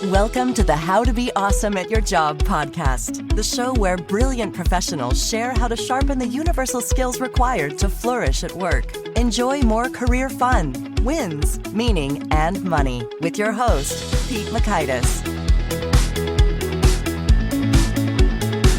Welcome to the How to Be Awesome at Your Job podcast, the show where brilliant professionals share how to sharpen the universal skills required to flourish at work. Enjoy more career fun, wins, meaning, and money with your host, Pete Makaitis.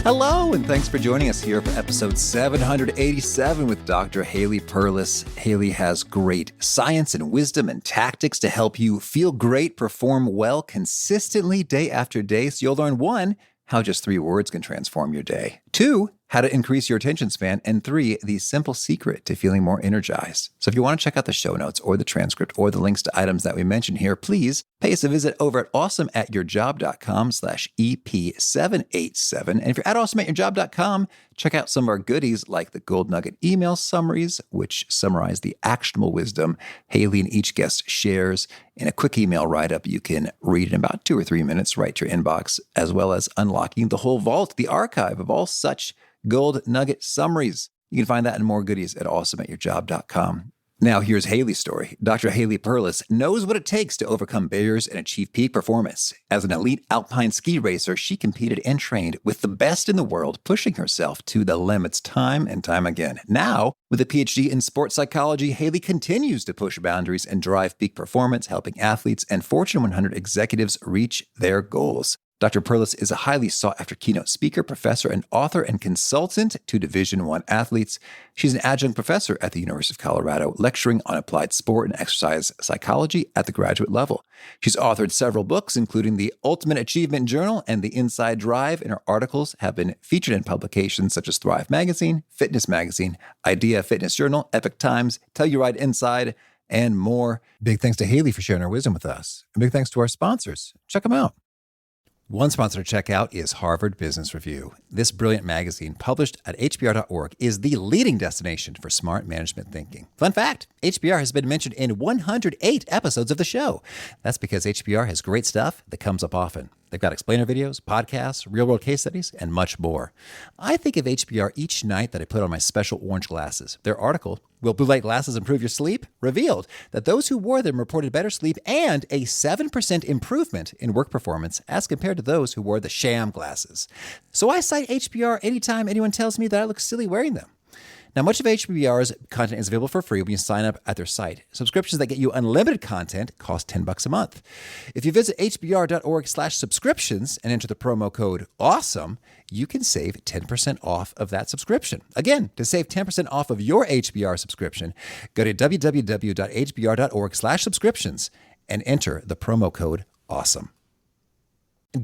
Hello, and thanks for joining us here for episode 787 with Dr. Haley Perlus. Haley has great science and wisdom and tactics to help you feel great, perform well consistently day after day. So you'll learn 1, how just 3 words can transform your day. 2, how to increase your attention span. And 3, the simple secret to feeling more energized. So if you want to check out the show notes or the transcript or the links to items that we mentioned here, please pay us a visit over at awesomeatyourjob.com/EP787. And if you're at awesomeatyourjob.com, check out some of our goodies like the Gold Nugget email summaries, which summarize the actionable wisdom Haley and each guest shares in a quick email write-up you can read in about 2 or 3 minutes right to your inbox, as well as unlocking the whole vault, the archive of all such Gold Nugget summaries. You can find that and more goodies at awesomeatyourjob.com. Now, here's Haley's story. Dr. Haley Perlus knows what it takes to overcome barriers and achieve peak performance. As an elite alpine ski racer, she competed and trained with the best in the world, pushing herself to the limits time and time again. Now, with a PhD in sports psychology, Haley continues to push boundaries and drive peak performance, helping athletes and Fortune 100 executives reach their goals. Dr. Perlus is a highly sought-after keynote speaker, professor, and author and consultant to Division I athletes. She's an adjunct professor at the University of Colorado, lecturing on applied sport and exercise psychology at the graduate level. She's authored several books, including the Ultimate Achievement Journal and the Inside Drive, and her articles have been featured in publications such as Thrive Magazine, Fitness Magazine, Idea Fitness Journal, EpicTimes, Telluride Inside, and more. Big thanks to Haley for sharing her wisdom with us. And big thanks to our sponsors. Check them out. One sponsor to check out is Harvard Business Review. This brilliant magazine, published at hbr.org, is the leading destination for smart management thinking. Fun fact, HBR has been mentioned in 108 episodes of the show. That's because HBR has great stuff that comes up often. They've got explainer videos, podcasts, real-world case studies, and much more. I think of HBR each night that I put on my special orange glasses. Their article, Will Blue Light Glasses Improve Your Sleep?, revealed that those who wore them reported better sleep and a 7% improvement in work performance as compared to those who wore the sham glasses. So I cite HBR anytime anyone tells me that I look silly wearing them. Now, much of HBR's content is available for free when you sign up at their site. Subscriptions that get you unlimited content cost $10 a month. If you visit hbr.org/subscriptions and enter the promo code AWESOME, you can save 10% off of that subscription. Again, to save 10% off of your HBR subscription, go to www.hbr.org/subscriptions and enter the promo code AWESOME.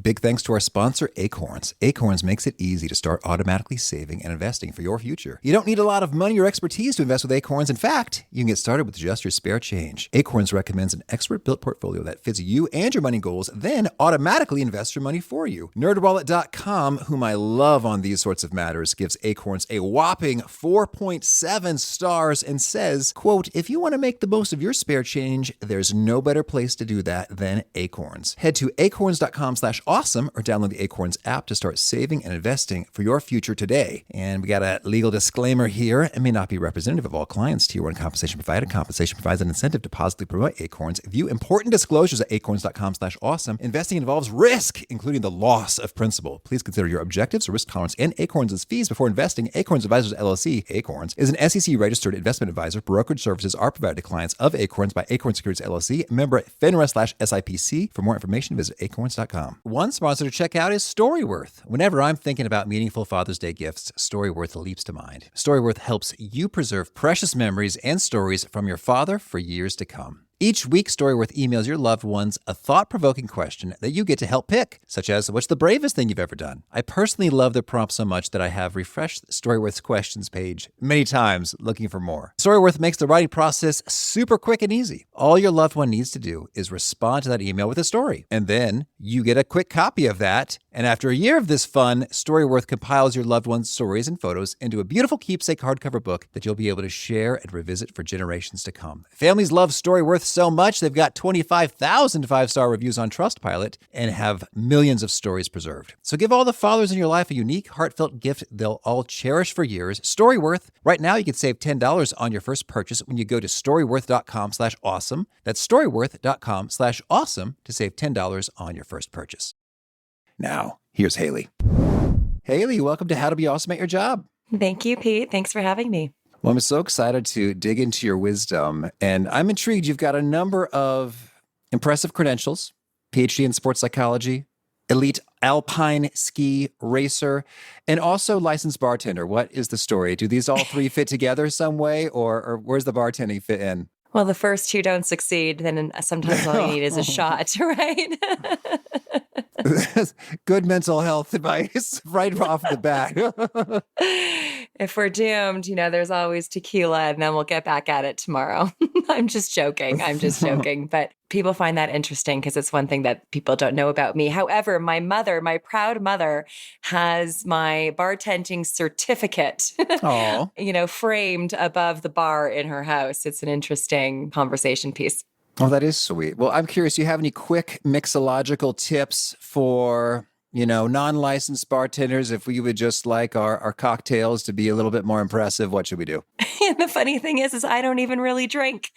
Big thanks to our sponsor, Acorns. Acorns makes it easy to start automatically saving and investing for your future. You don't need a lot of money or expertise to invest with Acorns. In fact, you can get started with just your spare change. Acorns recommends an expert-built portfolio that fits you and your money goals, then automatically invests your money for you. NerdWallet.com, whom I love on these sorts of matters, gives Acorns a whopping 4.7 stars and says, quote, if you want to make the most of your spare change, there's no better place to do that than Acorns. Head to acorns.com/awesome or download the Acorns app to start saving and investing for your future today. And we got a legal disclaimer here. It may not be representative of all clients. Tier 1 compensation provided. Compensation provides an incentive to positively promote Acorns. View important disclosures at acorns.com/awesome. Investing involves risk, including the loss of principal. Please consider your objectives, risk tolerance, and Acorns' fees before investing. Acorns Advisors LLC, Acorns, is an SEC-registered investment advisor. Brokerage services are provided to clients of Acorns by Acorns Securities LLC, member FINRA/SIPC. For more information, visit acorns.com. One sponsor to check out is Storyworth. Whenever I'm thinking about meaningful Father's Day gifts, Storyworth leaps to mind. Storyworth helps you preserve precious memories and stories from your father for years to come. Each week, Storyworth emails your loved ones a thought-provoking question that you get to help pick, such as, what's the bravest thing you've ever done? I personally love the prompt so much that I have refreshed Storyworth's questions page many times looking for more. Storyworth makes the writing process super quick and easy. All your loved one needs to do is respond to that email with a story, and then you get a quick copy of that. And after a year of this fun, Storyworth compiles your loved one's stories and photos into a beautiful keepsake hardcover book that you'll be able to share and revisit for generations to come. Families love Storyworth so much, they've got 25,000 five-star reviews on Trustpilot and have millions of stories preserved. So give all the fathers in your life a unique, heartfelt gift they'll all cherish for years. Storyworth. Right now, you can save $10 on your first purchase when you go to storyworth.com/awesome. That's storyworth.com/awesome to save $10 on your first purchase. Now, here's Haley. Haley, welcome to How to Be Awesome at Your Job. Thank you, Pete. Thanks for having me. Well, I'm so excited to dig into your wisdom, and I'm intrigued. You've got a number of impressive credentials: PhD in sports psychology, elite alpine ski racer, and also licensed bartender. What is the story? Do these all three fit together some way, or where's the bartending fit in? Well, the first two don't succeed, then sometimes all you need is a shot, right? Good mental health advice right off the bat. If we're doomed, there's always tequila, and then we'll get back at it tomorrow. I'm just joking. But people find that interesting because it's one thing that people don't know about me. However, my mother, my proud mother, has my bartending certificate, framed above the bar in her house. It's an interesting conversation piece. Oh, that is sweet. Well, I'm curious, do you have any quick mixological tips for, non-licensed bartenders? If we would just like our cocktails to be a little bit more impressive, what should we do? The funny thing is I don't even really drink.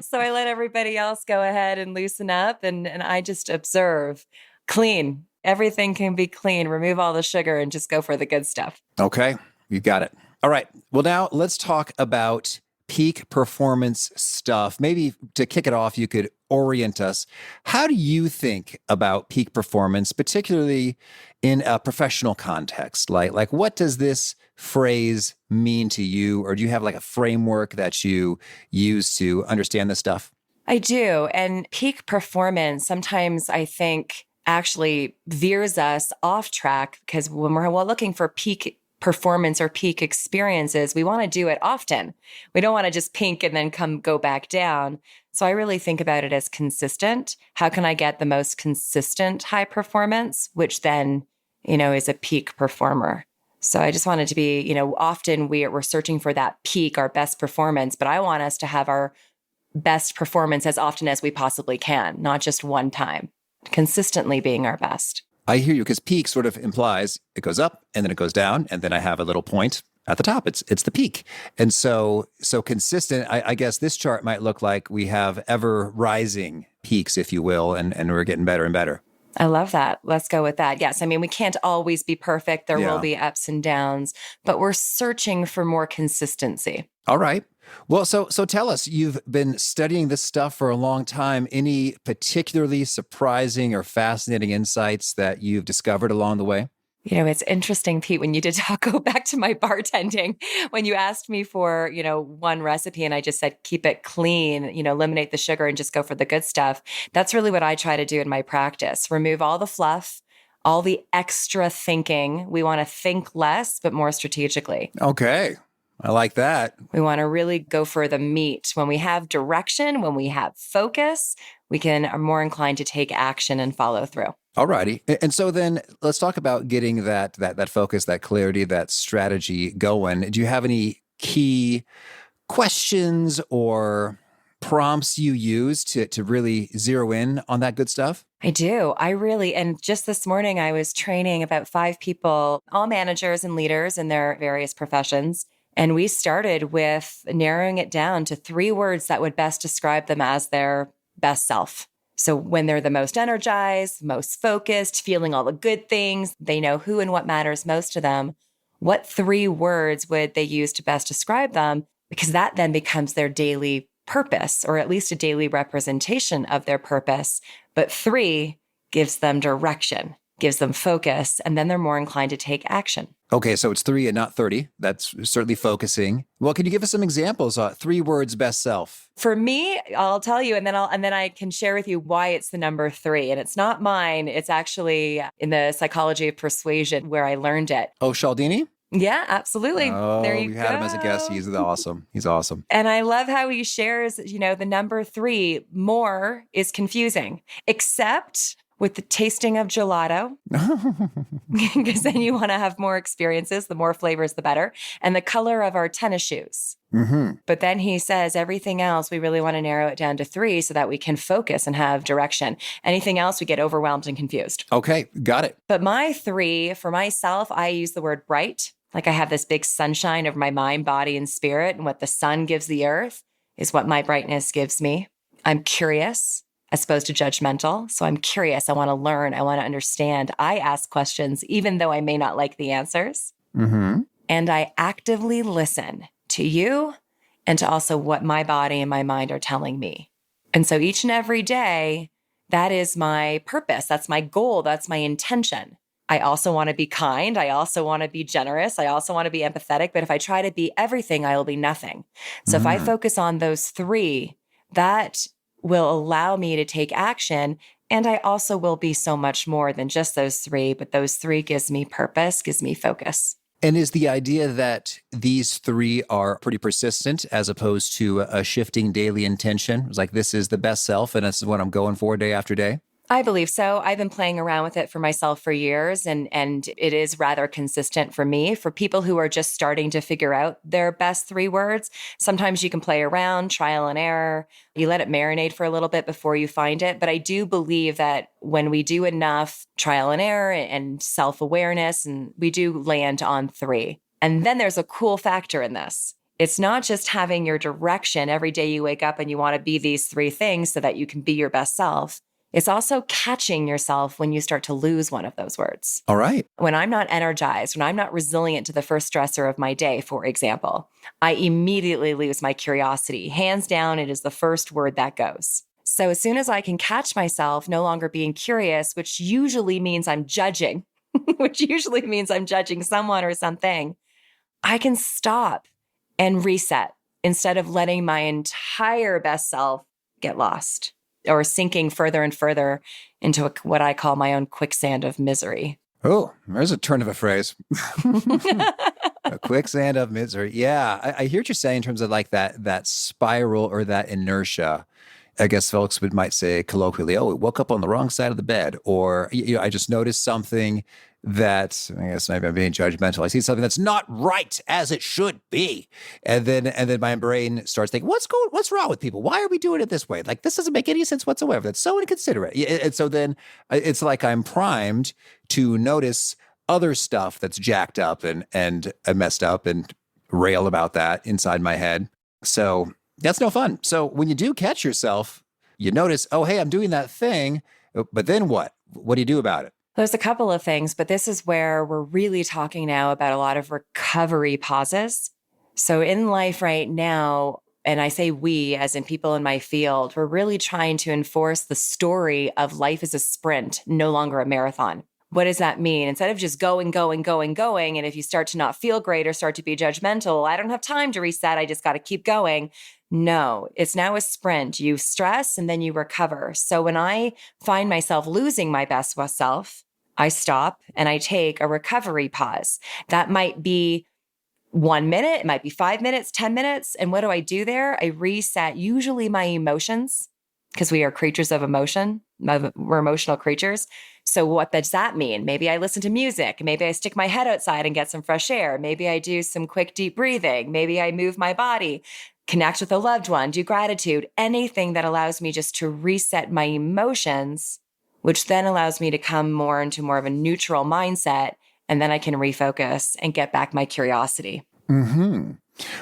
So I let everybody else go ahead and loosen up, and I just observe. Clean. Everything can be clean. Remove all the sugar and just go for the good stuff. Okay, you got it. All right. Well, now let's talk about peak performance stuff. Maybe to kick it off, you could orient us. How do you think about peak performance, particularly in a professional context? Like what does this phrase mean to you? Or do you have like a framework that you use to understand this stuff? I do. And peak performance, sometimes I think actually veers us off track, because when we're looking for peak performance or peak experiences, we want to do it often. We don't want to just peak and then go back down. So I really think about it as consistent. How can I get the most consistent high performance, which then, is a peak performer? So I just wanted to be, often we're searching for that peak, our best performance, but I want us to have our best performance as often as we possibly can, not just one time, consistently being our best. I hear you, because peak sort of implies it goes up and then it goes down, and then I have a little point at the top. It's the peak. And so consistent, I guess this chart might look like we have ever rising peaks, if you will, and we're getting better and better. I love that. Let's go with that. Yes. I mean, we can't always be perfect. There will be ups and downs, but we're searching for more consistency. All right. Well, so tell us, you've been studying this stuff for a long time. Any particularly surprising or fascinating insights that you've discovered along the way? It's interesting, Pete, when you did go back to my bartending, when you asked me for, one recipe and I just said, keep it clean, eliminate the sugar and just go for the good stuff. That's really what I try to do in my practice. Remove all the fluff, all the extra thinking. We want to think less, but more strategically. Okay. I like that. We want to really go for the meat. When we have direction, when we have focus, we are more inclined to take action and follow through. All righty. And so then let's talk about getting that focus, that clarity, that strategy going. Do you have any key questions or prompts you use to really zero in on that good stuff? I do. And just this morning, I was training about 5 people, all managers and leaders in their various professions. And we started with narrowing it down to 3 words that would best describe them as their best self. So when they're the most energized, most focused, feeling all the good things, they know who and what matters most to them. What 3 words would they use to best describe them? Because that then becomes their daily purpose, or at least a daily representation of their purpose. But 3 gives them direction, gives them focus, and then they're more inclined to take action. Okay, so it's 3 and not 30. That's certainly focusing. Well, can you give us some examples? 3 words, best self. For me, I'll tell you, and then I can share with you why it's the number 3. And it's not mine. It's actually in the psychology of persuasion where I learned it. Oh, Cialdini? Yeah, absolutely. Oh, there you we go. had him as a guest. He's awesome. He's awesome. And I love how he shares, the number 3, more is confusing, except with the tasting of gelato, because then you want to have more experiences. The more flavors, the better. And the color of our tennis shoes. But then he says everything else, we really want to narrow it down to 3 so that we can focus and have direction. Anything else, we get overwhelmed and confused. Okay, got it. But my 3, for myself, I use the word bright. Like I have this big sunshine over my mind, body, and spirit. And what the sun gives the earth is what my brightness gives me. I'm curious as opposed to judgmental. So I'm curious. I want to learn. I want to understand. I ask questions, even though I may not like the answers. And I actively listen to you and to also what my body and my mind are telling me. And so each and every day, that is my purpose. That's my goal. That's my intention. I also want to be kind. I also want to be generous. I also want to be empathetic. But if I try to be everything, I will be nothing. So if I focus on those 3, that will allow me to take action. And I also will be so much more than just those 3. But those 3 gives me purpose, gives me focus. And is the idea that these 3 are pretty persistent as opposed to a shifting daily intention? It's like, this is the best self and this is what I'm going for day after day? I believe so. I've been playing around with it for myself for years, and it is rather consistent for me. For people who are just starting to figure out their best 3 words, sometimes you can play around, trial and error. You let it marinate for a little bit before you find it. But I do believe that when we do enough trial and error and self-awareness, and we do land on 3. And then there's a cool factor in this. It's not just having your direction every day you wake up and you want to be these 3 things so that you can be your best self. It's also catching yourself when you start to lose one of those words. All right. When I'm not energized, when I'm not resilient to the first stressor of my day, for example, I immediately lose my curiosity. Hands down, it is the first word that goes. So as soon as I can catch myself no longer being curious, which usually means I'm judging, someone or something, I can stop and reset instead of letting my entire best self get lost or sinking further and further into what I call my own quicksand of misery. Oh, there's a turn of a phrase. A quicksand of misery. Yeah, I hear what you're saying in terms of like that spiral or that inertia. I guess folks might say colloquially, oh, it woke up on the wrong side of the bed. Or, I just noticed something that, I guess maybe I'm being judgmental. I see something that's not right as it should be. And then my brain starts thinking, what's wrong with people? Why are we doing it this way? Like, this doesn't make any sense whatsoever. That's so inconsiderate. And so then it's like I'm primed to notice other stuff that's jacked up and messed up and rail about that inside my head. So that's no fun. So when you do catch yourself, you notice, oh, hey, I'm doing that thing. But then what? What do you do about it? There's a couple of things, but this is where we're really talking now about a lot of recovery pauses. So in life right now, and I say we, as in people in my field, we're really trying to enforce the story of life is a sprint, no longer a marathon. What does that mean? Instead of just going, and if you start to not feel great or start to be judgmental, I don't have time to reset, I just got to keep going. No, it's now a sprint. You stress and then you recover. So when I find myself losing my best self, I stop and I take a recovery pause. That might be 1 minute, it might be 5 minutes, 10 minutes. And what do I do there? I reset usually my emotions, because we are creatures of emotion. We're emotional creatures. So what does that mean? Maybe I listen to music. Maybe I stick my head outside and get some fresh air. Maybe I do some quick, deep breathing. Maybe I move my body, connect with a loved one, do gratitude, anything that allows me just to reset my emotions, which then allows me to come more into more of a neutral mindset. And then I can refocus and get back my curiosity. Mm-hmm.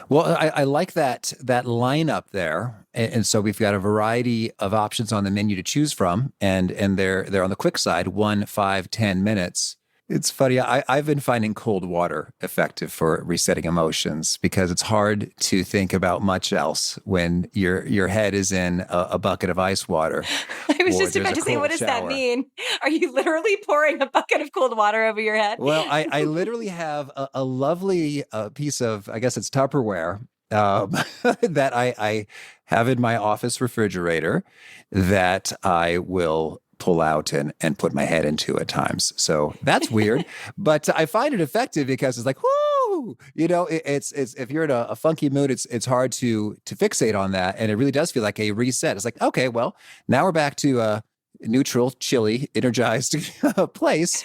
Well, I like that lineup there. And so we've got a variety of options on the menu to choose from. And they're on the quick side, 1, 5, 10 minutes. It's funny. I've been finding cold water effective for resetting emotions because it's hard to think about much else when your head is in a bucket of ice water. I was just about to say, what does that mean? Are you literally pouring a bucket of cold water over your head? Well, I literally have a lovely piece of, I guess it's Tupperware, that I have in my office refrigerator that I will pull out and put my head into at times. So that's weird, but I find it effective because it's like, whoo, it's if you're in a funky mood, it's hard to fixate on that. And it really does feel like a reset. It's like, okay, well, now we're back to, neutral, chilly, energized place,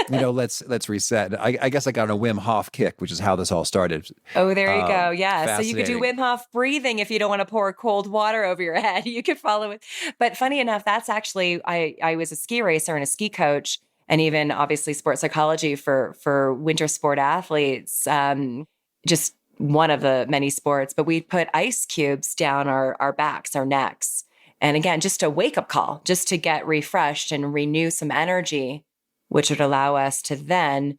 let's reset. I guess I got on a Wim Hof kick, which is how this all started. Oh, there you go. Yeah. So you could do Fascinating. Wim Hof breathing if you don't want to pour cold water over your head. You could follow it. But funny enough, that's actually, I was a ski racer and a ski coach, and even obviously sports psychology for winter sport athletes, just one of the many sports. But we put ice cubes down our backs, our necks. And again, just a wake-up call, just to get refreshed and renew some energy, which would allow us to then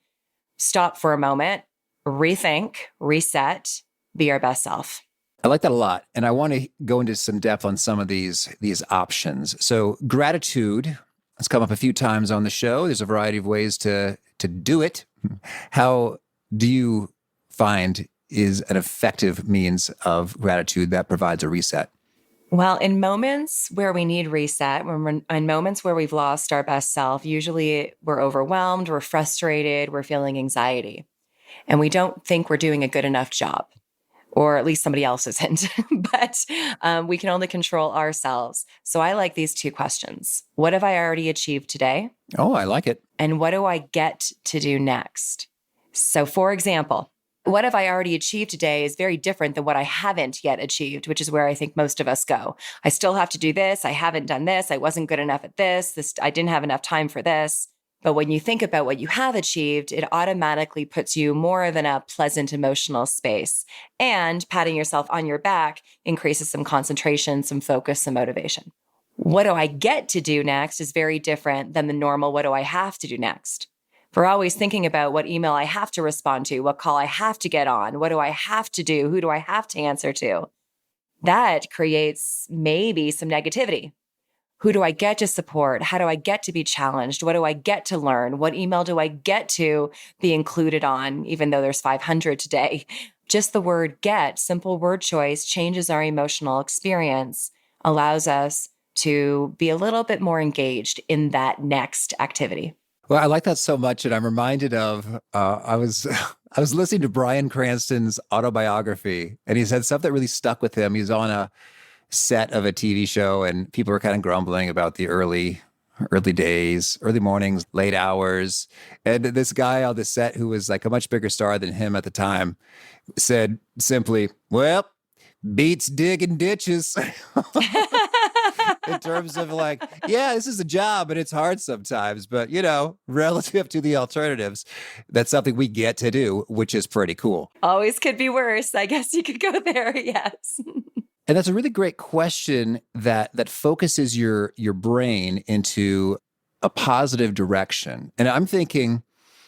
stop for a moment, rethink, reset, be our best self. I like that a lot. And I want to go into some depth on some of these options. So gratitude has come up a few times on the show. There's a variety of ways to do it. How do you find is an effective means of gratitude that provides a reset? Well, in moments where we need reset, in moments where we've lost our best self, usually we're overwhelmed, we're frustrated, we're feeling anxiety, and we don't think we're doing a good enough job, or at least somebody else isn't, but we can only control ourselves. So I like these two questions. What have I already achieved today? Oh, I like it. And what do I get to do next? So for example, what have I already achieved today is very different than what I haven't yet achieved, which is where I think most of us go. I still have to do this. I haven't done this. I wasn't good enough at this. I didn't have enough time for this. But when you think about what you have achieved, it automatically puts you more in a pleasant emotional space. And patting yourself on your back increases some concentration, some focus, some motivation. What do I get to do next is very different than the normal, what do I have to do next? We're always thinking about what email I have to respond to, what call I have to get on, what do I have to do, who do I have to answer to? That creates maybe some negativity. Who do I get to support? How do I get to be challenged? What do I get to learn? What email do I get to be included on, even though there's 500 today? Just the word get, simple word choice, changes our emotional experience, allows us to be a little bit more engaged in that next activity. Well, I like that so much, and I'm reminded of I was listening to Bryan Cranston's autobiography, and he said stuff that really stuck with him. He was on a set of a TV show, and people were kind of grumbling about the early days, early mornings, late hours, and this guy on the set who was like a much bigger star than him at the time said simply, "Well, beats digging ditches." In terms of like, yeah, this is a job and it's hard sometimes, but relative to the alternatives, that's something we get to do, which is pretty cool. Always could be worse. I guess you could go there. Yes. And that's a really great question that focuses your brain into a positive direction. And I'm thinking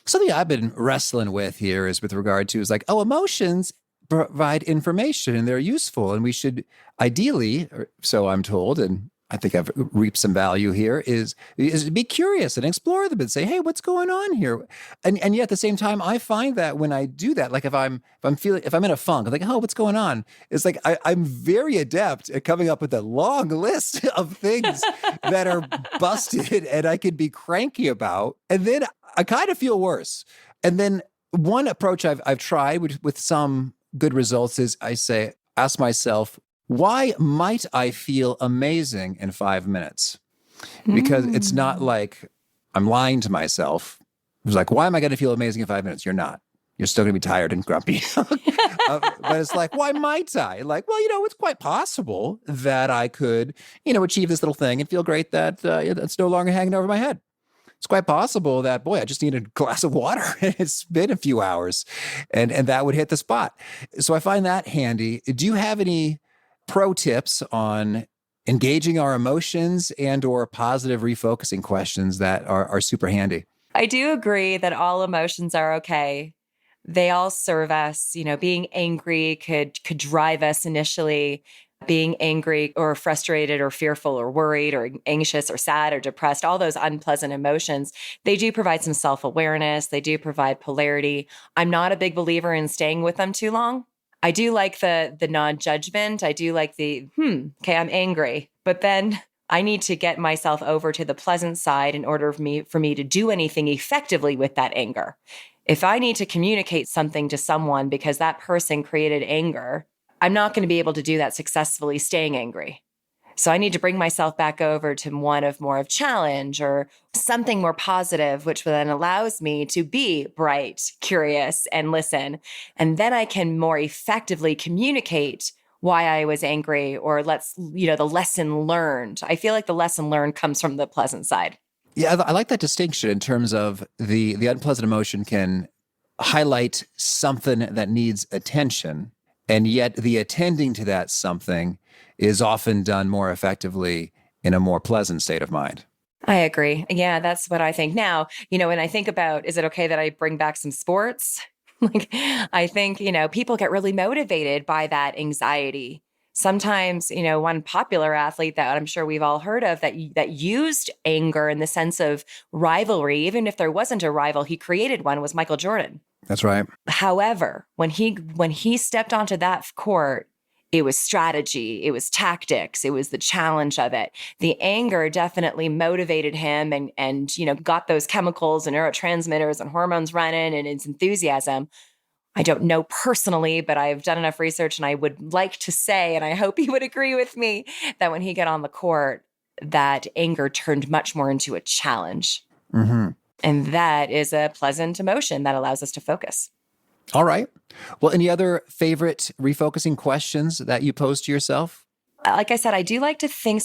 something I've been wrestling with here is with regard to is like, emotions provide information and they're useful. And we should ideally, or so I'm told, and I think I've reaped some value here, is be curious and explore them and say, hey, what's going on here? And yet at the same time, I find that when I do that, like if I'm in a funk, I'm like, oh, what's going on? It's like I'm very adept at coming up with a long list of things that are busted and I could be cranky about. And then I kind of feel worse. And then one approach I've tried with some good results is ask myself, why might I feel amazing in 5 minutes? Because it's not like I'm lying to myself. It's like, why am I going to feel amazing in 5 minutes? You're not. You're still going to be tired and grumpy. But it's like, why might I? Like, well, it's quite possible that I could, achieve this little thing and feel great that it's no longer hanging over my head. It's quite possible that, boy, I just need a glass of water. It's been a few hours and that would hit the spot. So I find that handy. Do you have any pro tips on engaging our emotions and or positive refocusing questions that are super handy? I do agree that all emotions are okay. They all serve us. Being angry could drive us initially. Being angry or frustrated or fearful or worried or anxious or sad or depressed, all those unpleasant emotions, they do provide some self-awareness. They do provide polarity. I'm not a big believer in staying with them too long. I do like the non-judgment. I do like the, okay, I'm angry, but then I need to get myself over to the pleasant side in order for me to do anything effectively with that anger. If I need to communicate something to someone because that person created anger, I'm not going to be able to do that successfully staying angry. So I need to bring myself back over to one of more of challenge or something more positive, which then allows me to be bright, curious, and listen. And then I can more effectively communicate why I was angry or the lesson learned. I feel like the lesson learned comes from the pleasant side. Yeah, I like that distinction in terms of the unpleasant emotion can highlight something that needs attention, and yet the attending to that something is often done more effectively in a more pleasant state of mind. I agree. Yeah, that's what I think. Now, when I think about, is it okay that I bring back some sports? I think, people get really motivated by that anxiety. Sometimes, one popular athlete that I'm sure we've all heard of that used anger in the sense of rivalry, even if there wasn't a rival, he created one, was Michael Jordan. That's right. However, when he stepped onto that court, it was strategy, it was tactics, it was the challenge of it. The anger definitely motivated him and got those chemicals and neurotransmitters and hormones running and his enthusiasm. I don't know personally, but I've done enough research and I would like to say, and I hope he would agree with me, that when he got on the court, that anger turned much more into a challenge. Mm-hmm. And that is a pleasant emotion that allows us to focus. All right. Well, any other favorite refocusing questions that you pose to yourself? Like I said, I do like to think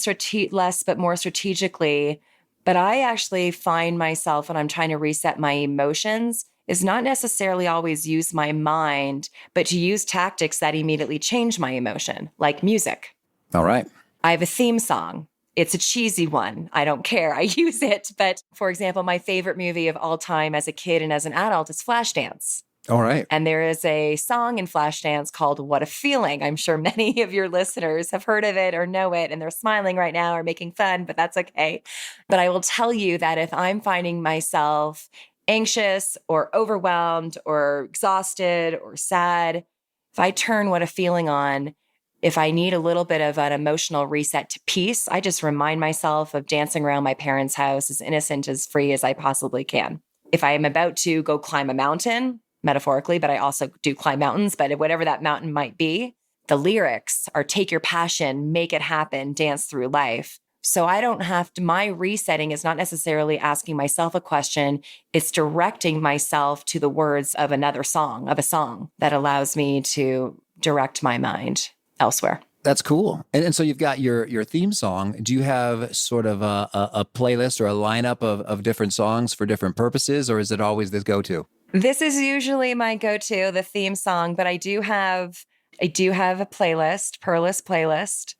less, but more strategically. But I actually find myself when I'm trying to reset my emotions is not necessarily always use my mind, but to use tactics that immediately change my emotion, like music. All right. I have a theme song. It's a cheesy one. I don't care. I use it. But for example, my favorite movie of all time as a kid and as an adult is Flashdance. All right. And there is a song in Flashdance called What a Feeling. I'm sure many of your listeners have heard of it or know it, and they're smiling right now or making fun, but that's okay. But I will tell you that if I'm finding myself anxious or overwhelmed or exhausted or sad, if I turn What a Feeling on, if I need a little bit of an emotional reset to peace, I just remind myself of dancing around my parents' house as innocent, as free as I possibly can. If I am about to go climb a mountain, metaphorically, but I also do climb mountains, but whatever that mountain might be, the lyrics are take your passion, make it happen, dance through life. So I don't have to, my resetting is not necessarily asking myself a question. It's directing myself to the words of a song that allows me to direct my mind elsewhere. That's cool. And so you've got your theme song. Do you have sort of a playlist or a lineup of different songs for different purposes, or is it always this go-to? This is usually my go-to, the theme song, but I do have a playlist, Perlus playlist.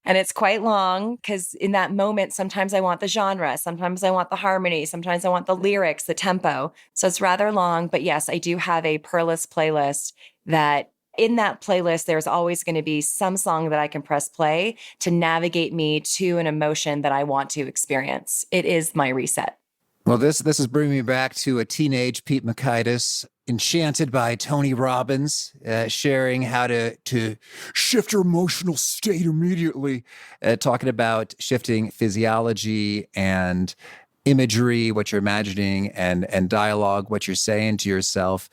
And it's quite long because in that moment, sometimes I want the genre, sometimes I want the harmony, sometimes I want the lyrics, the tempo. So it's rather long, but yes, I do have a Perlus playlist that in that playlist, there's always going to be some song that I can press play to navigate me to an emotion that I want to experience. It is my reset. Well, this is bringing me back to a teenage Pete Mockaitis, enchanted by Tony Robbins, sharing how to shift your emotional state immediately, talking about shifting physiology and imagery, what you're imagining, and dialogue, what you're saying to yourself,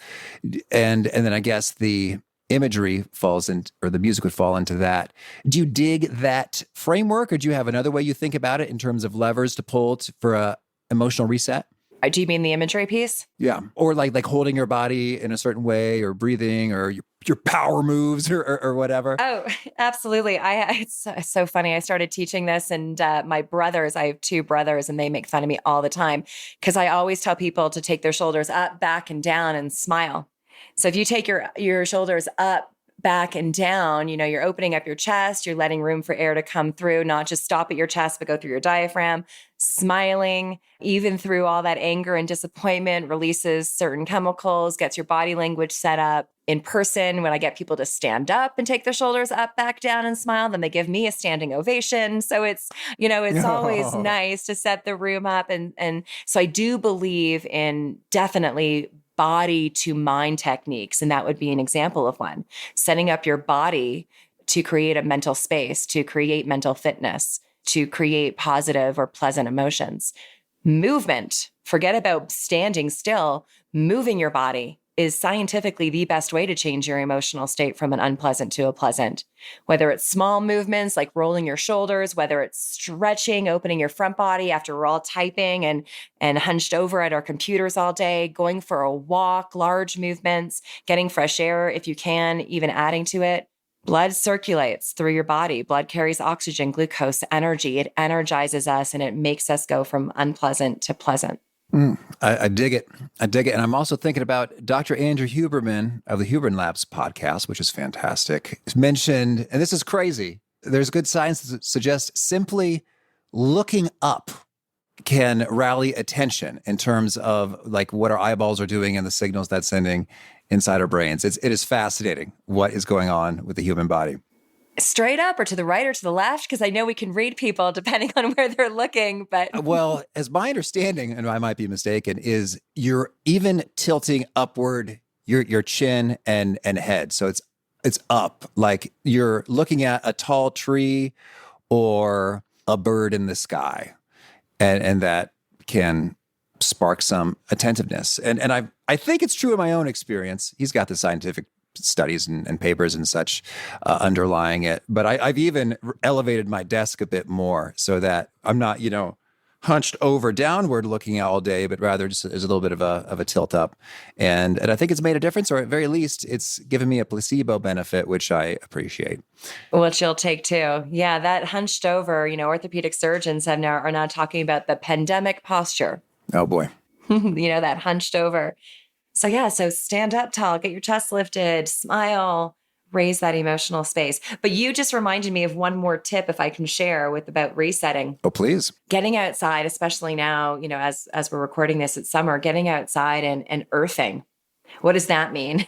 and then I guess the imagery falls in, or the music would fall into that. Do you dig that framework, or do you have another way you think about it in terms of levers to pull for a emotional reset? Do you mean the imagery piece? Yeah. Or like holding your body in a certain way, or breathing, or your power moves, or whatever. Oh, absolutely. It's so funny. I started teaching this, and I have two brothers, and they make fun of me all the time because I always tell people to take their shoulders up, back, and down and smile. So if you take your shoulders up, back, and down, you're opening up your chest, you're letting room for air to come through, not just stop at your chest, but go through your diaphragm, smiling, even through all that anger and disappointment, releases certain chemicals, gets your body language set up. In person, when I get people to stand up and take their shoulders up, back, down, and smile, then they give me a standing ovation. So it's always nice to set the room up. And so I do believe in definitely body to mind techniques. And that would be an example of one. Setting up your body to create a mental space, to create mental fitness, to create positive or pleasant emotions. Movement, forget about standing still, moving your body, is scientifically the best way to change your emotional state from an unpleasant to a pleasant. Whether it's small movements like rolling your shoulders, whether it's stretching, opening your front body after we're all typing and hunched over at our computers all day, going for a walk, large movements, getting fresh air if you can, even adding to it. Blood circulates through your body. Blood carries oxygen, glucose, energy. It energizes us and it makes us go from unpleasant to pleasant. I dig it. I dig it. And I'm also thinking about Dr. Andrew Huberman of the Huberman Labs podcast, which is fantastic. He's mentioned, and this is crazy, there's good science that suggests simply looking up can rally attention in terms of like what our eyeballs are doing and the signals that's sending inside our brains. It is fascinating what is going on with the human body. Straight up or to the right or to the left? Because I know we can read people depending on where they're looking, but... Well, as my understanding, and I might be mistaken, is you're even tilting upward your chin and head. So it's up, like you're looking at a tall tree or a bird in the sky. And that can spark some attentiveness. And I think it's true in my own experience. He's got the scientific studies and papers and such underlying it. But I've even elevated my desk a bit more so that I'm not, hunched over downward looking out all day, but rather just there's a little bit of a tilt up. And I think it's made a difference, or at very least, it's given me a placebo benefit, which I appreciate. Which you'll take too. Yeah, that hunched over, orthopedic surgeons are now talking about the pandemic posture. Oh boy. That hunched over. So stand up tall, get your chest lifted, smile, raise that emotional space. But you just reminded me of one more tip, if I can share, about resetting. Oh, please. Getting outside, especially now, as we're recording this, it's summer, getting outside and earthing. What does that mean?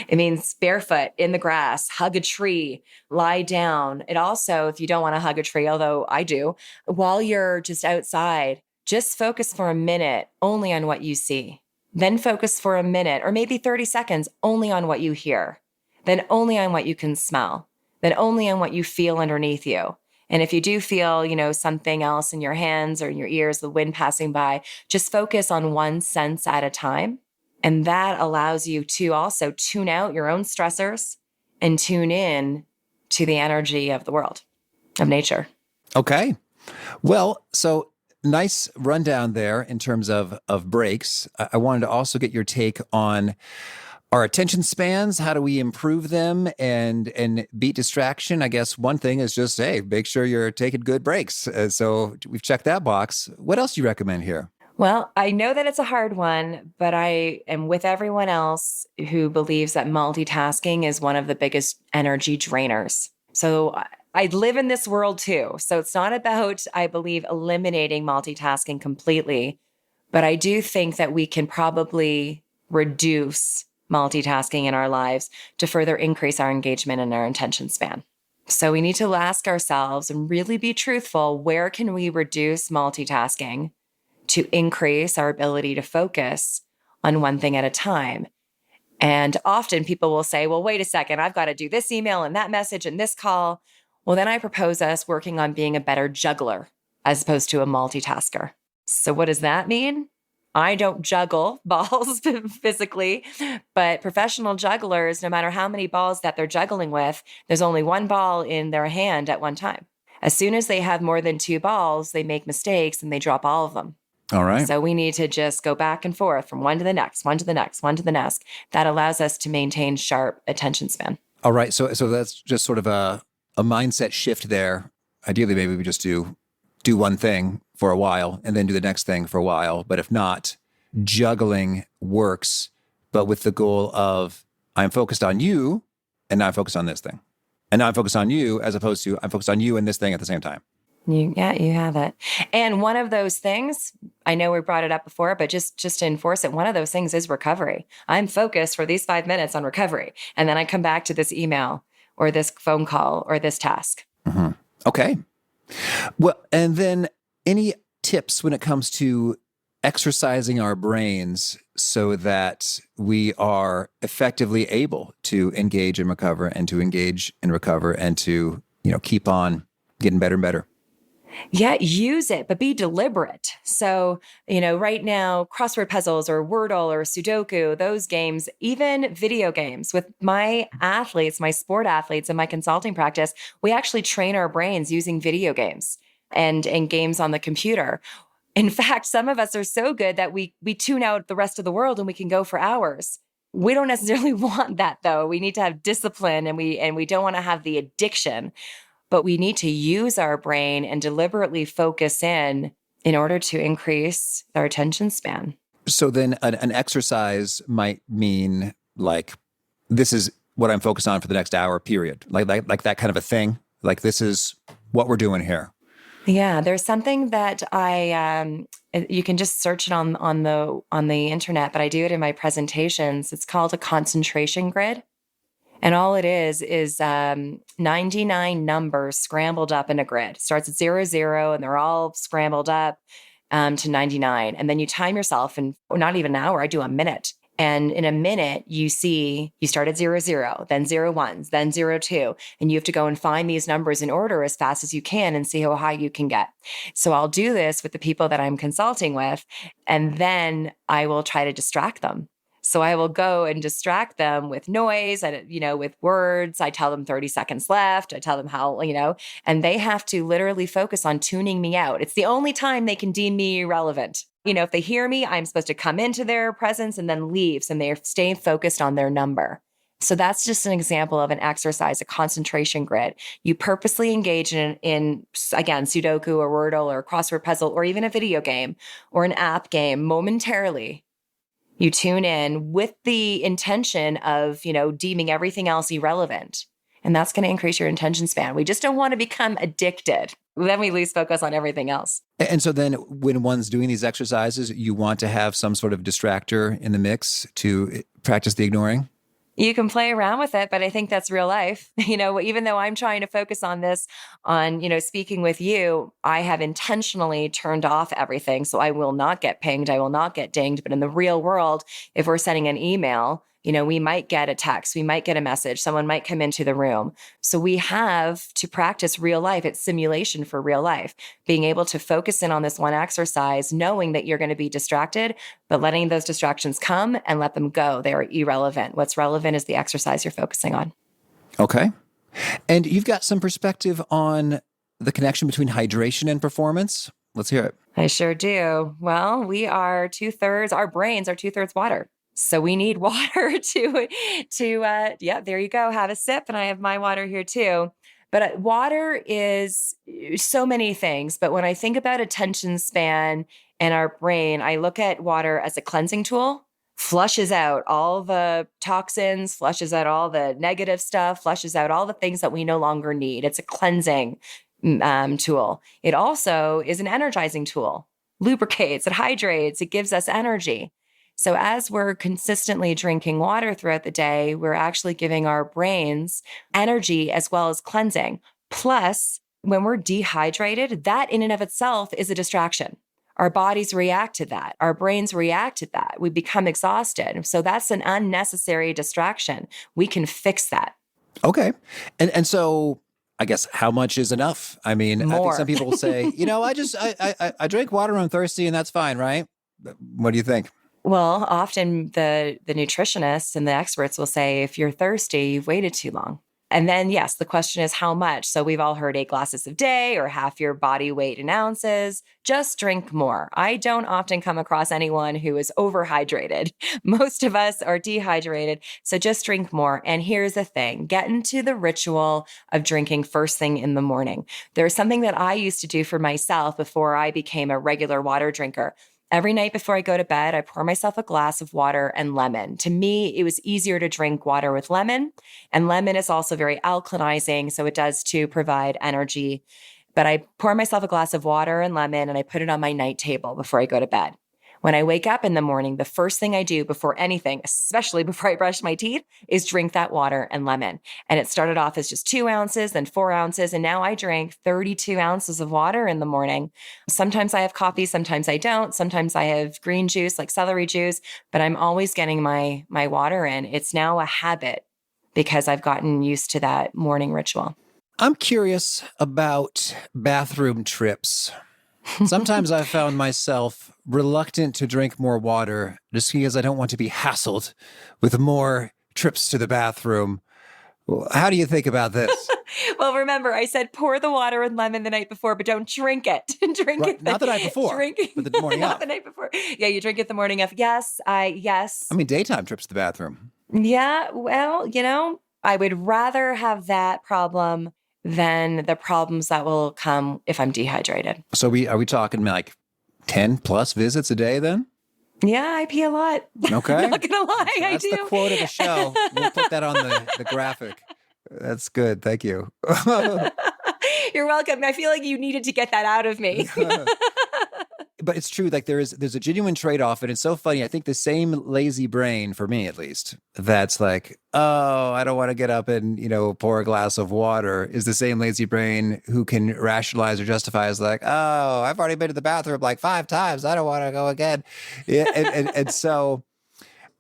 It means barefoot in the grass, hug a tree, lie down. It also, if you don't want to hug a tree, although I do, while you're just outside, just focus for a minute only on what you see. Then focus for a minute or maybe 30 seconds only on what you hear. Then only on what you can smell. Then only on what you feel underneath you. And if you do feel, something else in your hands or in your ears, the wind passing by, just focus on one sense at a time. And that allows you to also tune out your own stressors and tune in to the energy of the world, of nature. Okay. Well, so nice rundown there in terms of breaks. I wanted to also get your take on our attention spans. How do we improve them and beat distraction? I guess one thing is just, make sure you're taking good breaks. So we've checked that box. What else do you recommend here? Well, I know that it's a hard one, but I am with everyone else who believes that multitasking is one of the biggest energy drainers. So I live in this world too. So it's not about, I believe, eliminating multitasking completely, but I do think that we can probably reduce multitasking in our lives to further increase our engagement and our attention span. So we need to ask ourselves and really be truthful, where can we reduce multitasking to increase our ability to focus on one thing at a time? And often people will say, well, wait a second, I've got to do this email and that message and this call. Well, then I propose us working on being a better juggler as opposed to a multitasker. So what does that mean? I don't juggle balls physically, but professional jugglers, no matter how many balls that they're juggling with, there's only one ball in their hand at one time. As soon as they have more than two balls, they make mistakes and they drop all of them. All right. So we need to just go back and forth from one to the next, one to the next, one to the next. That allows us to maintain sharp attention span. All right. So that's just sort of a mindset shift there. Ideally, maybe we just do one thing for a while and then do the next thing for a while. But if not, juggling works, but with the goal of I'm focused on you and now I'm focused on this thing. And now I'm focused on you as opposed to I'm focused on you and this thing at the same time. You have it. And one of those things, I know we brought it up before, but just to enforce it, one of those things is recovery. I'm focused for these 5 minutes on recovery. And then I come back to this email or this phone call or this task. Mm-hmm. Okay. Well, and then any tips when it comes to exercising our brains so that we are effectively able to engage and recover and to engage and recover and to, keep on getting better and better? Yeah, use it, but be deliberate. So, right now, crossword puzzles or Wordle or Sudoku, those games, even video games with my athletes, my sport athletes in my consulting practice, we actually train our brains using video games and games on the computer. In fact, some of us are so good that we tune out the rest of the world and we can go for hours. We don't necessarily want that though. We need to have discipline and we don't want to have the addiction, but we need to use our brain and deliberately focus in order to increase our attention span. So then an exercise might mean like, this is what I'm focused on for the next hour, period. Like that kind of a thing. Like, this is what we're doing here. Yeah, there's something that you can just search it on the internet, but I do it in my presentations. It's called a concentration grid. And all it is 99 numbers scrambled up in a grid. It starts at 00, and they're all scrambled up to 99. And then you time yourself in not even an hour, I do a minute. And in a minute, you start at 00, then 01, then 02. And you have to go and find these numbers in order as fast as you can and see how high you can get. So I'll do this with the people that I'm consulting with, and then I will try to distract them. So I will go and distract them with noise, with words. I tell them 30 seconds left. I tell them how, and they have to literally focus on tuning me out. It's the only time they can deem me irrelevant. If they hear me, I'm supposed to come into their presence and then leave. So they're staying focused on their number. So that's just an example of an exercise, a concentration grid. You purposely engage in again, Sudoku or Wordle or crossword puzzle, or even a video game or an app game momentarily. You tune in with the intention of, deeming everything else irrelevant. And that's going to increase your attention span. We just don't want to become addicted. Then we lose focus on everything else. And so then when one's doing these exercises, you want to have some sort of distractor in the mix to practice the ignoring? You can play around with it, but I think that's real life. Even though I'm trying to focus on this, speaking with you, I have intentionally turned off everything. So I will not get pinged. I will not get dinged. But in the real world, if we're sending an email, we might get a text, we might get a message, someone might come into the room. So we have to practice real life. It's simulation for real life. Being able to focus in on this one exercise, knowing that you're going to be distracted, but letting those distractions come and let them go. They are irrelevant. What's relevant is the exercise you're focusing on. Okay. And you've got some perspective on the connection between hydration and performance. Let's hear it. I sure do. Well, our brains are 2/3 water. So we need water to there you go. Have a sip. And I have my water here too. But water is so many things. But when I think about attention span and our brain, I look at water as a cleansing tool, flushes out all the toxins, flushes out all the negative stuff, flushes out all the things that we no longer need. It's a cleansing tool. It also is an energizing tool, lubricates, it hydrates, it gives us energy. So as we're consistently drinking water throughout the day, we're actually giving our brains energy as well as cleansing. Plus, when we're dehydrated, that in and of itself is a distraction. Our bodies react to that. Our brains react to that. We become exhausted. So that's an unnecessary distraction. We can fix that. Okay. And so I guess how much is enough? I mean, More. I think some people will say, I drink water when I'm thirsty and that's fine, right? What do you think? Well, often the nutritionists and the experts will say, if you're thirsty, you've waited too long. And then, yes, the question is how much? So we've all heard 8 glasses a day or half your body weight in ounces. Just drink more. I don't often come across anyone who is overhydrated. Most of us are dehydrated. So just drink more. And here's the thing, get into the ritual of drinking first thing in the morning. There's something that I used to do for myself before I became a regular water drinker. Every night before I go to bed, I pour myself a glass of water and lemon. To me, it was easier to drink water with lemon. And lemon is also very alkalinizing, so it does to provide energy. But I pour myself a glass of water and lemon, and I put it on my night table before I go to bed. When I wake up in the morning, the first thing I do before anything, especially before I brush my teeth, is drink that water and lemon. And it started off as just 2 ounces, then 4 ounces. And now I drink 32 ounces of water in the morning. Sometimes I have coffee, sometimes I don't. Sometimes I have green juice like celery juice, but I'm always getting my water in. It's now a habit because I've gotten used to that morning ritual. I'm curious about bathroom trips. Sometimes I've found myself reluctant to drink more water just because I don't want to be hassled with more trips to the bathroom. How do you think about this? Well, remember, I said pour the water with lemon the night before, but don't drink it. Drink it. Not the night before, but the morning not of. the night before. Yeah, you drink it the morning of. Yes. I mean, daytime trips to the bathroom. Yeah. Well, I would rather have that problem than the problems that will come if I'm dehydrated. So are we talking like 10 plus visits a day then? Yeah, I pee a lot. Okay. I'm not gonna lie, So that's I do. the quote of the show. We'll put that on the graphic. That's good. Thank you. You're welcome. I feel like you needed to get that out of me. But it's true. Like there's a genuine trade-off, and it's so funny. I think the same lazy brain, for me at least, that's like, oh, I don't want to get up and pour a glass of water, is the same lazy brain who can rationalize or justify as like, oh, I've already been to the bathroom like 5 times. I don't want to go again. Yeah, and so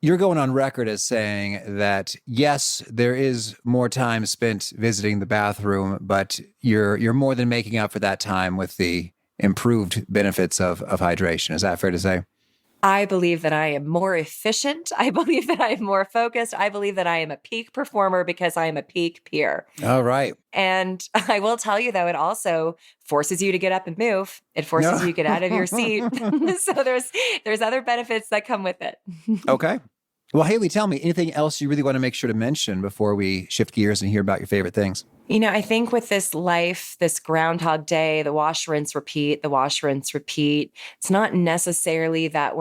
you're going on record as saying that yes, there is more time spent visiting the bathroom, but you're more than making up for that time with the improved benefits of hydration. Is that fair to say? I believe that I am more efficient. I believe that I am more focused. I believe that I am a peak performer because I am a peak peer. All right. And I will tell you, though, it also forces you to get up and move. It forces you to get out of your seat. So there's other benefits that come with it. Okay. Well, Haley, tell me anything else you really want to make sure to mention before we shift gears and hear about your favorite things. I think with this life, this Groundhog Day, the wash, rinse, repeat, it's not necessarily that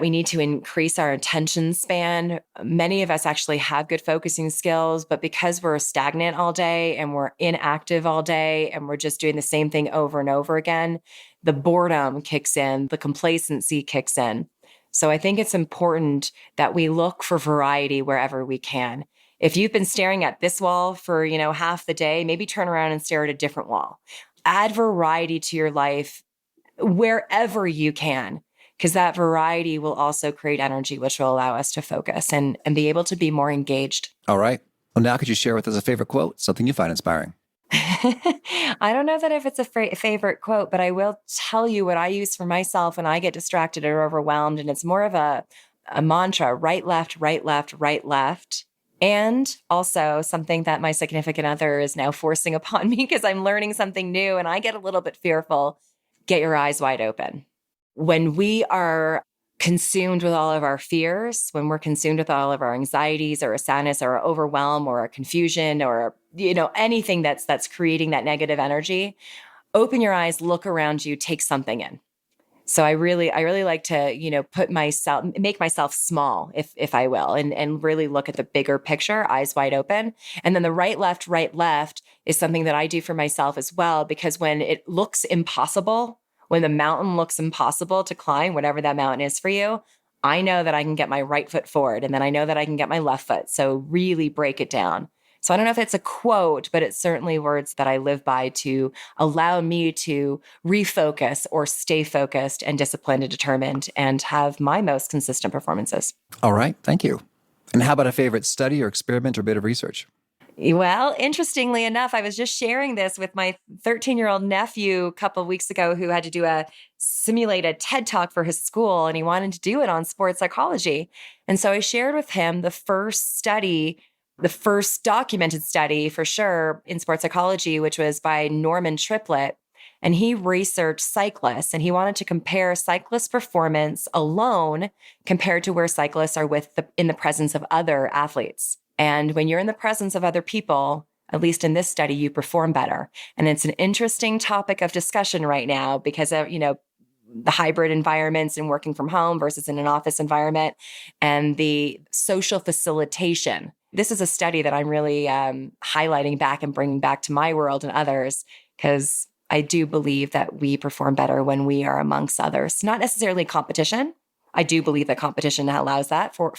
we need to increase our attention span. Many of us actually have good focusing skills, but because we're stagnant all day and we're inactive all day and we're just doing the same thing over and over again, the boredom kicks in, the complacency kicks in. So I think it's important that we look for variety wherever we can. If you've been staring at this wall for, half the day, maybe turn around and stare at a different wall. Add variety to your life wherever you can, because that variety will also create energy, which will allow us to focus and be able to be more engaged. All right. Well, now could you share with us a favorite quote, something you find inspiring? I don't know that if it's a favorite quote, but I will tell you what I use for myself when I get distracted or overwhelmed. And it's more of a mantra: right, left, right, left, right, left. And also something that my significant other is now forcing upon me because I'm learning something new and I get a little bit fearful. Get your eyes wide open. When we are consumed with all of our fears, when we're consumed with all of our anxieties or a sadness or overwhelm or a confusion or, anything that's creating that negative energy, open your eyes, look around you, take something in. So I really like to, make myself small, if I will, and really look at the bigger picture, eyes wide open. And then the right, left is something that I do for myself as well, because when it looks impossible, when the mountain looks impossible to climb, whatever that mountain is for you, I know that I can get my right foot forward, and then I know that I can get my left foot. So really break it down. So I don't know if it's a quote, but it's certainly words that I live by to allow me to refocus or stay focused and disciplined and determined and have my most consistent performances. All right. Thank you. And how about a favorite study or experiment or bit of research? Well, interestingly enough, I was just sharing this with my 13-year-old nephew a couple of weeks ago who had to simulate a TED Talk for his school, and he wanted to do it on sports psychology. And so I shared with him the first documented study for sure in sports psychology, which was by Norman Triplett. And he researched cyclists, and he wanted to compare cyclist performance alone compared to where cyclists are in the presence of other athletes. And when you're in the presence of other people, at least in this study, you perform better. And it's an interesting topic of discussion right now because of, the hybrid environments and working from home versus in an office environment and the social facilitation. This is a study that I'm really highlighting back and bringing back to my world and others, because I do believe that we perform better when we are amongst others. Not necessarily competition. I do believe that competition allows for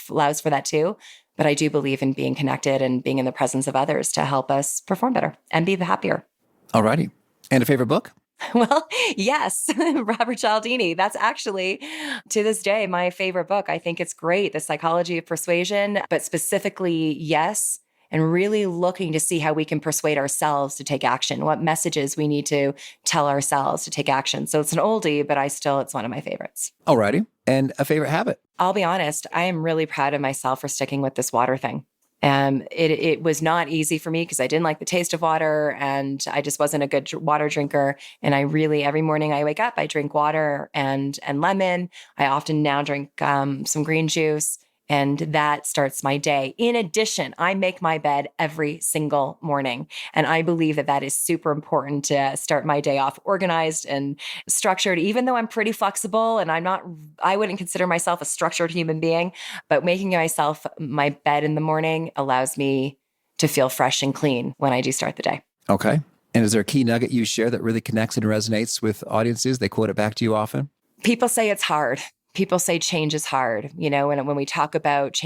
that too. But I do believe in being connected and being in the presence of others to help us perform better and be happier. All righty. And a favorite book? Well, yes, Robert Cialdini. That's actually, to this day, my favorite book. I think it's great, The Psychology of Persuasion, but specifically, yes. and really looking to see how we can persuade ourselves to take action, what messages we need to tell ourselves to take action. So it's an oldie, but it's one of my favorites. Alrighty. And a favorite habit? I'll be honest, I am really proud of myself for sticking with this water thing. It was not easy for me because I didn't like the taste of water and I just wasn't a good water drinker. And I really, every morning I wake up, I drink water and lemon. I often now drink some green juice, and that starts my day. In addition, I make my bed every single morning. And I believe that that is super important to start my day off organized and structured, even though I'm pretty flexible and I wouldn't consider myself a structured human being, but making myself my bed in the morning allows me to feel fresh and clean when I do start the day. Okay. And is there a key nugget you share that really connects and resonates with audiences? They quote it back to you often? People say it's hard. People say change is hard, and when we talk about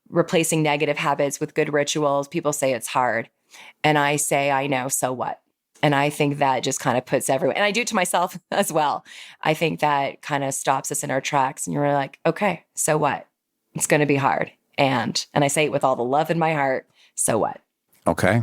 replacing negative habits with good rituals, people say it's hard. And I say, I know, so what? And I think that just kind of puts everyone, and I do it to myself as well. I think that kind of stops us in our tracks and you're like, okay, so what? It's going to be hard. And I say it with all the love in my heart. So what? Okay.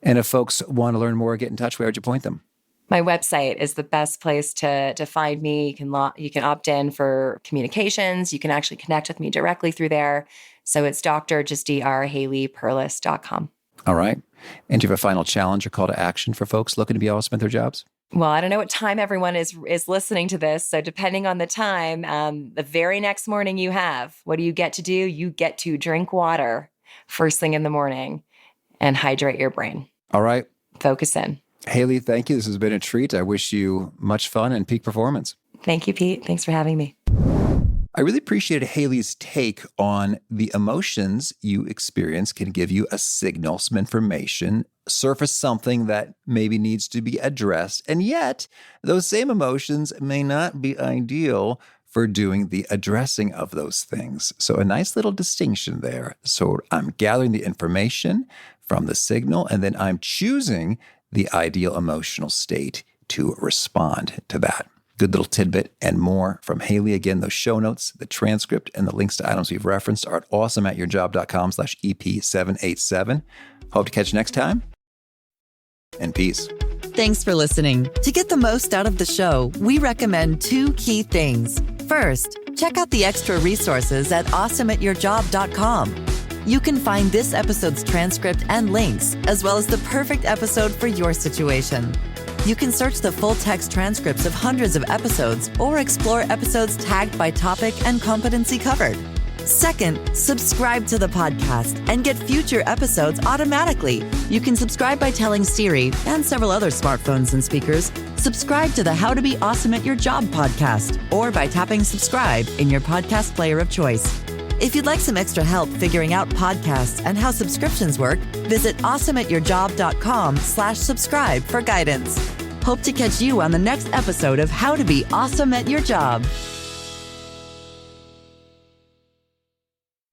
And if folks want to learn more, get in touch, where would you point them? My website is the best place to find me. You can opt in for communications. You can actually connect with me directly through there. So it's drHaleyPerlus.com. All right. And do you have a final challenge or call to action for folks looking to be awesome at their jobs? Well, I don't know what time everyone is listening to this. So depending on the time, the very next morning what do you get to do? You get to drink water first thing in the morning and hydrate your brain. All right. Focus in. Haley, thank you. This has been a treat. I wish you much fun and peak performance. Thank you, Pete. Thanks for having me. I really appreciated Haley's take on the emotions you experience can give you a signal, some information, surface something that maybe needs to be addressed. And yet, those same emotions may not be ideal for doing the addressing of those things. So a nice little distinction there. So I'm gathering the information from the signal, and then I'm choosing the ideal emotional state to respond to that. Good little tidbit and more from Haley. Again, those show notes, the transcript, and the links to items we've referenced are at awesomeatyourjob.com/EP787. Hope to catch you next time. And peace. Thanks for listening. To get the most out of the show, we recommend 2 key things. First, check out the extra resources at awesomeatyourjob.com. You can find this episode's transcript and links, as well as the perfect episode for your situation. You can search the full text transcripts of hundreds of episodes or explore episodes tagged by topic and competency covered. Second, subscribe to the podcast and get future episodes automatically. You can subscribe by telling Siri and several other smartphones and speakers, subscribe to the How to Be Awesome at Your Job podcast, or by tapping subscribe in your podcast player of choice. If you'd like some extra help figuring out podcasts and how subscriptions work, visit awesomeatyourjob.com/subscribe for guidance. Hope to catch you on the next episode of How to Be Awesome at Your Job.